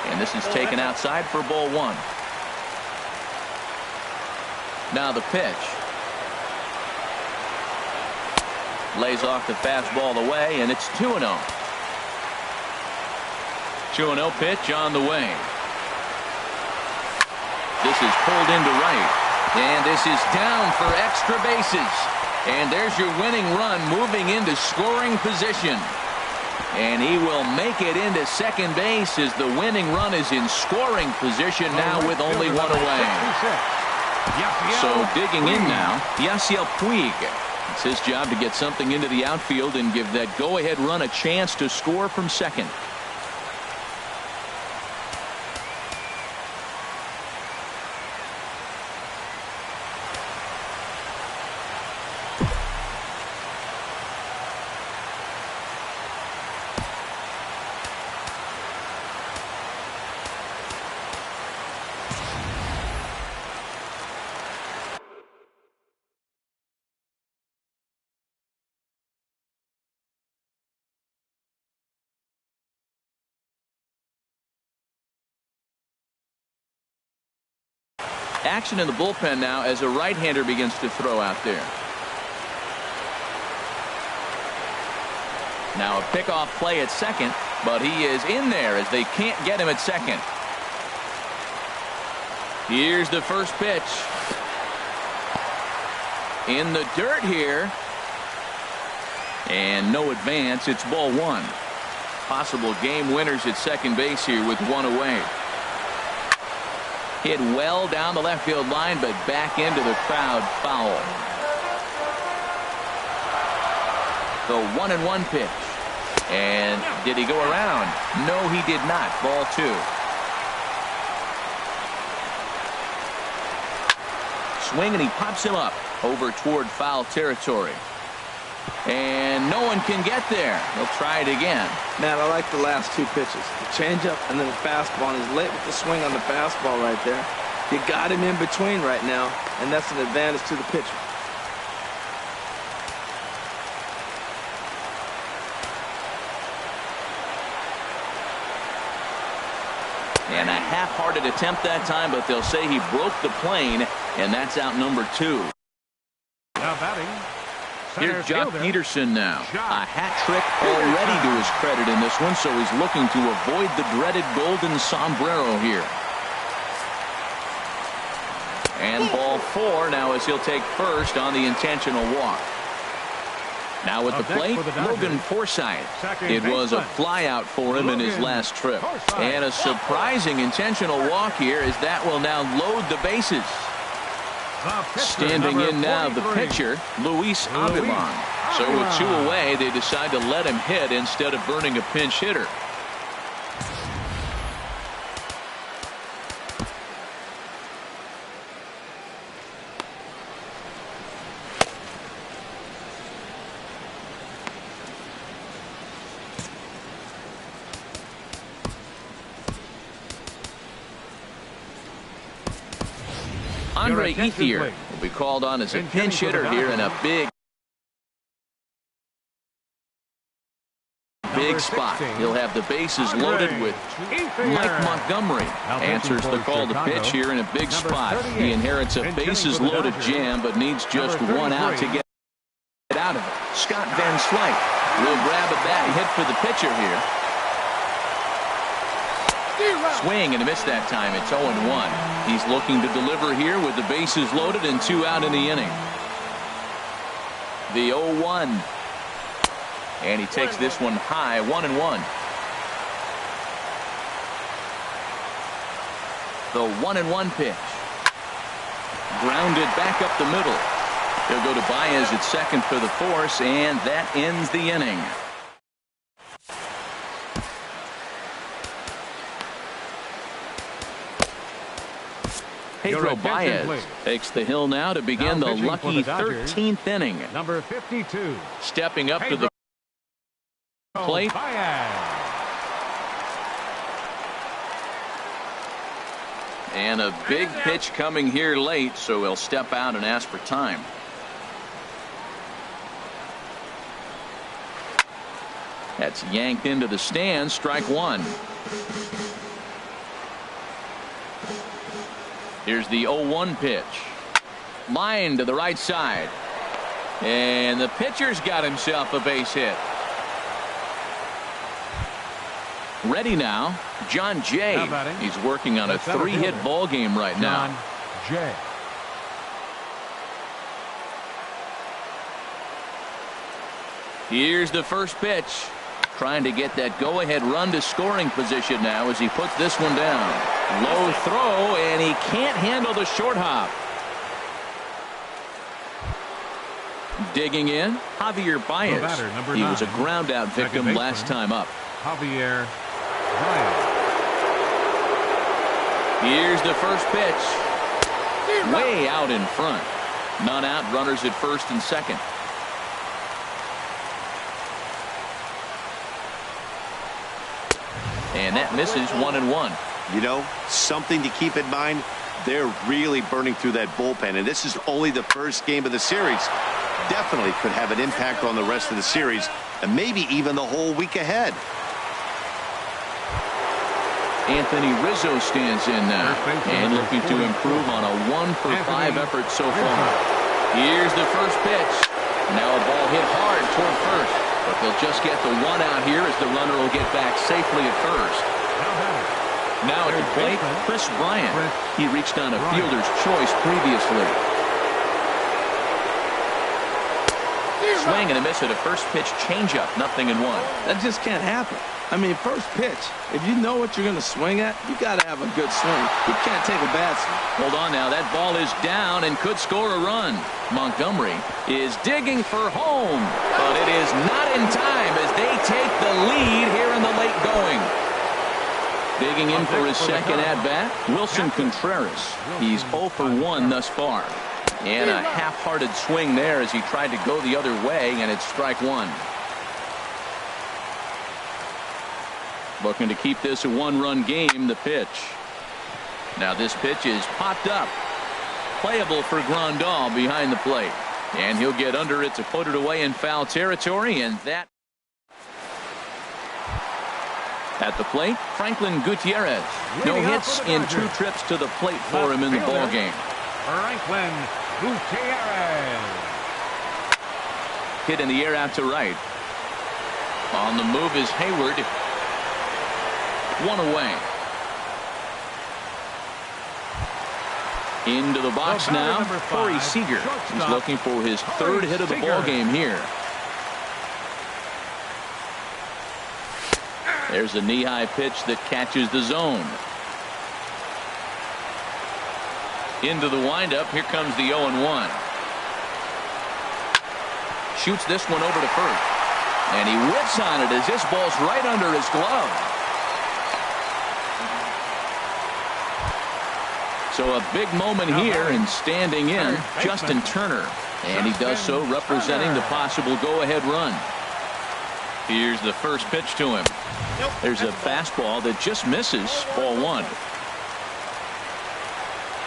And this is taken outside for ball 1. Now the pitch. Lays off the fastball away, and it's 2-0. 2-0 pitch on the way. This is pulled into right. And this is down for extra bases. And there's your winning run moving into scoring position. And he will make it into second base as the winning run is in scoring position now with only one away. So digging in now, Yasiel Puig. It's his job to get something into the outfield and give that go-ahead run a chance to score from second. Action in the bullpen now as a right-hander begins to throw out there. Now a pickoff play at second, but he is in there as they can't get him at second. Here's the first pitch. In the dirt here. And no advance. It's ball 1. Possible game winners at second base here with one away. Hit well down the left field line, but back into the crowd, foul. The 1-1 pitch. And did he go around? No, he did not. Ball 2. Swing, and he pops him up over toward foul territory. And no one can get there. He'll try it again. Man, I like the last 2 pitches. The changeup and then the fastball. And he's late with the swing on the fastball right there. You got him in between right now, and that's an advantage to the pitcher. And a half-hearted attempt that time, but they'll say he broke the plane, and that's out number 2. Now batting. Here's Jock Peterson now. A hat trick already to his credit in this one, so he's looking to avoid the dreaded golden sombrero here. And ball 4 now as he'll take first on the intentional walk. Now at the plate, Logan Forsythe. It was a flyout for him in his last trip. And a surprising intentional walk here as that will now load the bases. Standing in now the pitcher, Luis Avilan. So with 2 away, they decide to let him hit instead of burning a pinch hitter. Andre Ethier will be called on as a pinch hitter here in a big spot. He'll have the bases loaded with Mike Montgomery. Answers the call to pitch here in a big spot. He inherits a bases loaded jam, but needs just 1 out to get out of it. Scott Van Slyke will grab a bat hit for the pitcher here. Swing and a miss that time. It's 0-1. He's looking to deliver here with the bases loaded and 2 out in the inning. The 0-1. And he takes this one high, 1-1. The 1-1 pitch. Grounded back up the middle. He'll go to Baez at second for the force, and that ends the inning. Pedro Baez takes the hill now to begin the lucky 13th inning. Number 52. Stepping up to the plate. And a big pitch coming here late, so he'll step out and ask for time. That's yanked into the stands, strike one. Here's the 0-1 pitch. Line to the right side. And the pitcher's got himself a base hit. Ready now, John Jay. He's working on a 3-hit ball game right now. John Jay. Here's the first pitch. Trying to get that go-ahead run to scoring position now as he puts this one down. Low throw, and he can't handle the short hop. Digging in, Javier Baez. He was a ground-out victim last time up. Javier Baez. Here's the first pitch. Way out in front. None out, runners at first and second. And that misses, 1-1. You know, something to keep in mind, they're really burning through that bullpen, and this is only the first game of the series. Definitely could have an impact on the rest of the series, and maybe even the whole week ahead. Anthony Rizzo stands in now and looking to improve on a 1-for-5 effort so far. Here's the first pitch. Now a ball hit hard toward first, but they'll just get the one out here as the runner will get back safely at first. Now at the plate, Chris Bryant. He reached on a fielder's choice previously. Swing and a miss at a first pitch changeup, 0-1. That just can't happen. I mean, first pitch, if you know what you're going to swing at, you got to have a good swing. You can't take a bad swing. Hold on now, that ball is down and could score a run. Montgomery is digging for home, but it is not in time as they take the lead here in the late going. Digging in for his second at-bat, Wilson Contreras. He's 0 for 1 thus far. And a half-hearted swing there as he tried to go the other way, and it's strike one. Looking to keep this a one-run game, the pitch. Now this pitch is popped up. Playable for Grandal behind the plate. And he'll get under it to put it away in foul territory, and that... At the plate, Franklin Gutierrez. No hits in 2 trips to the plate for him in the ballgame. Franklin Gutierrez. Hit in the air out to right. On the move is Hayward. 1 away. Into the box now, Corey Seager. He's looking for his 3rd hit of the ball game here. There's a knee-high pitch that catches the zone. Into the windup. Here comes the 0-1. Shoots this one over to first. And he whips on it as this ball's right under his glove. So a big moment here, and standing in, Justin Turner. And he does so representing the possible go-ahead run. Here's the first pitch to him. There's a fastball that just misses, ball 1.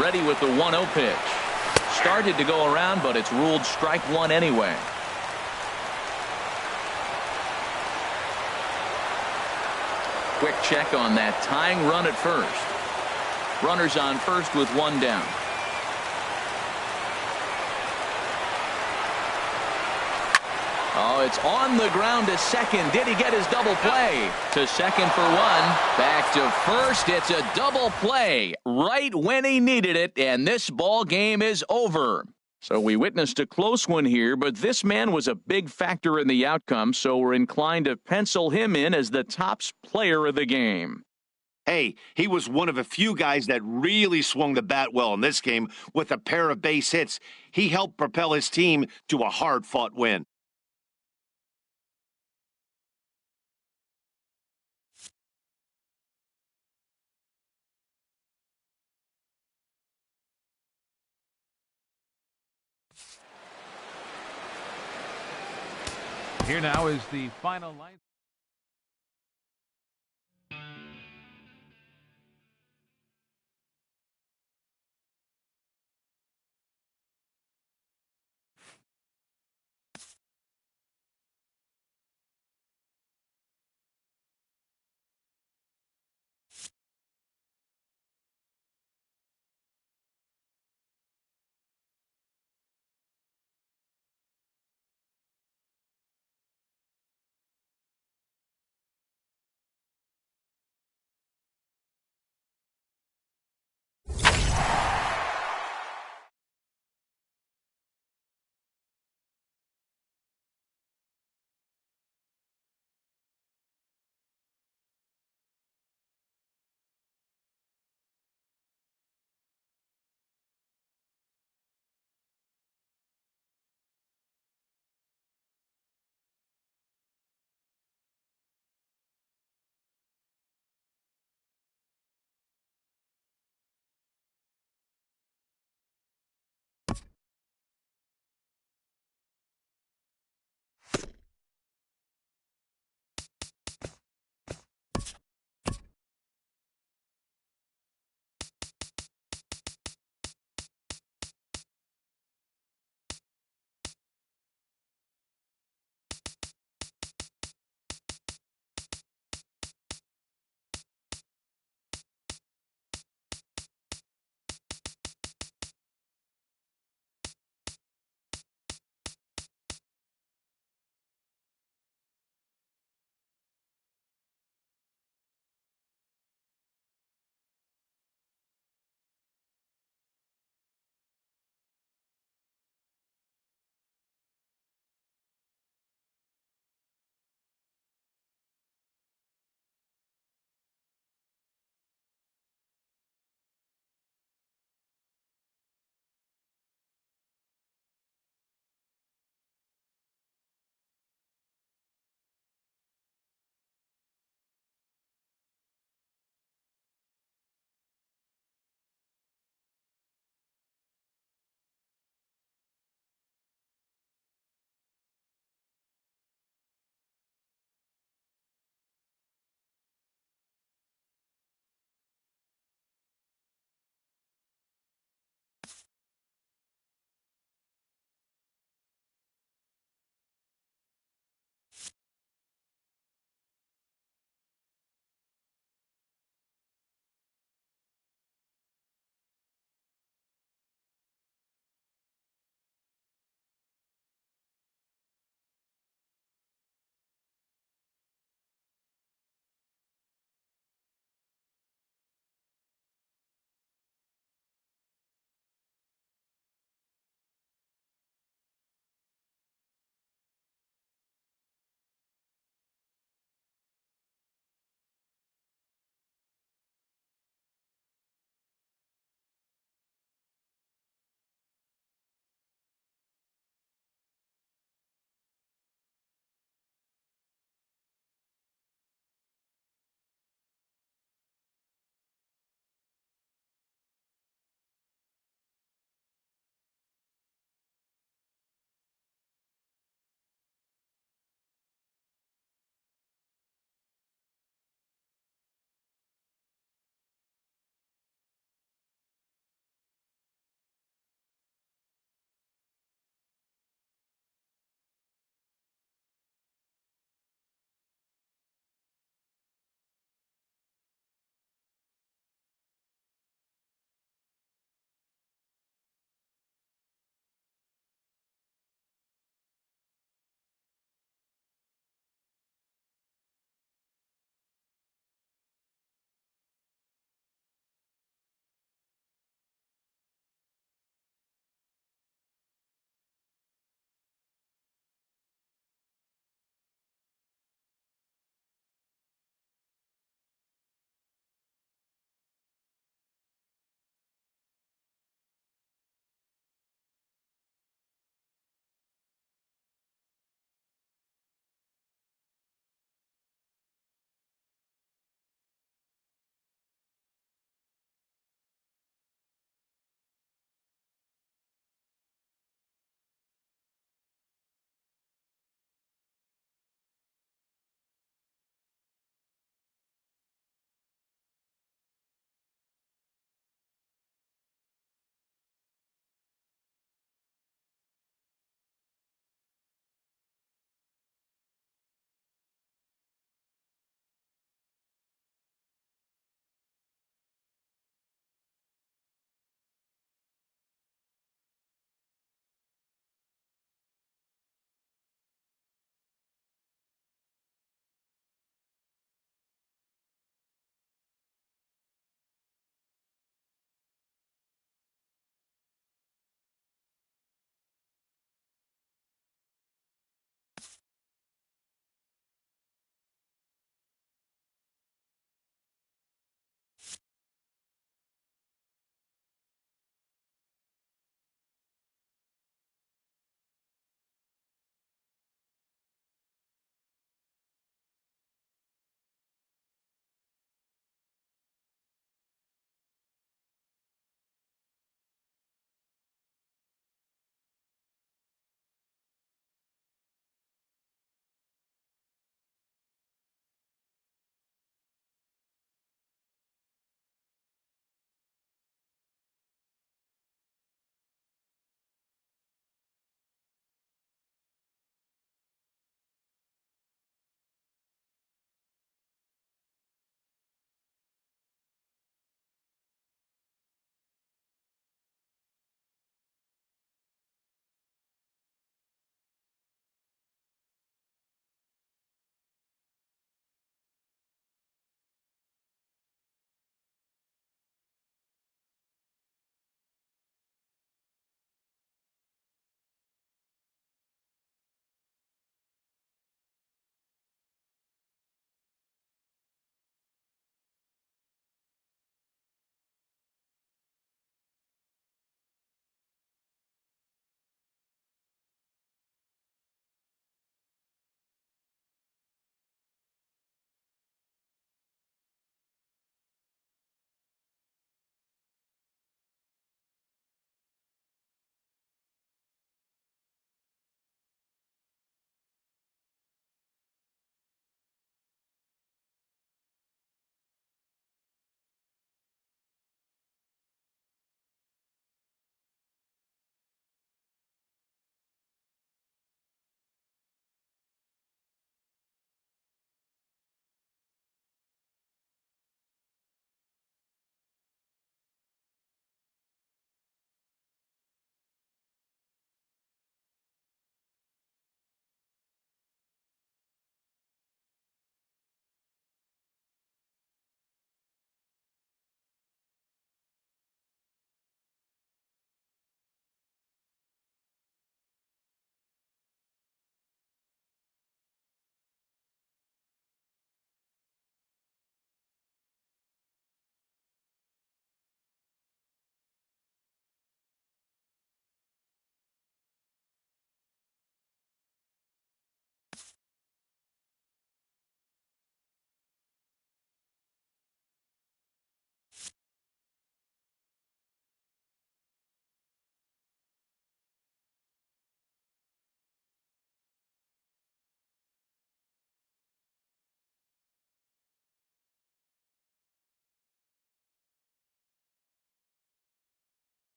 Ready with the 1-0 pitch. Started to go around, but it's ruled strike one anyway. Quick check on that tying run at first. Runners on first with 1 down. Oh, it's on the ground to second. Did he get his double play? To second for 1. Back to first. It's a double play right when he needed it, and this ball game is over. So we witnessed a close one here, but this man was a big factor in the outcome, so we're inclined to pencil him in as the top player of the game. Hey, he was one of a few guys that really swung the bat well in this game with a pair of base hits. He helped propel his team to a hard-fought win. Here now is the final line.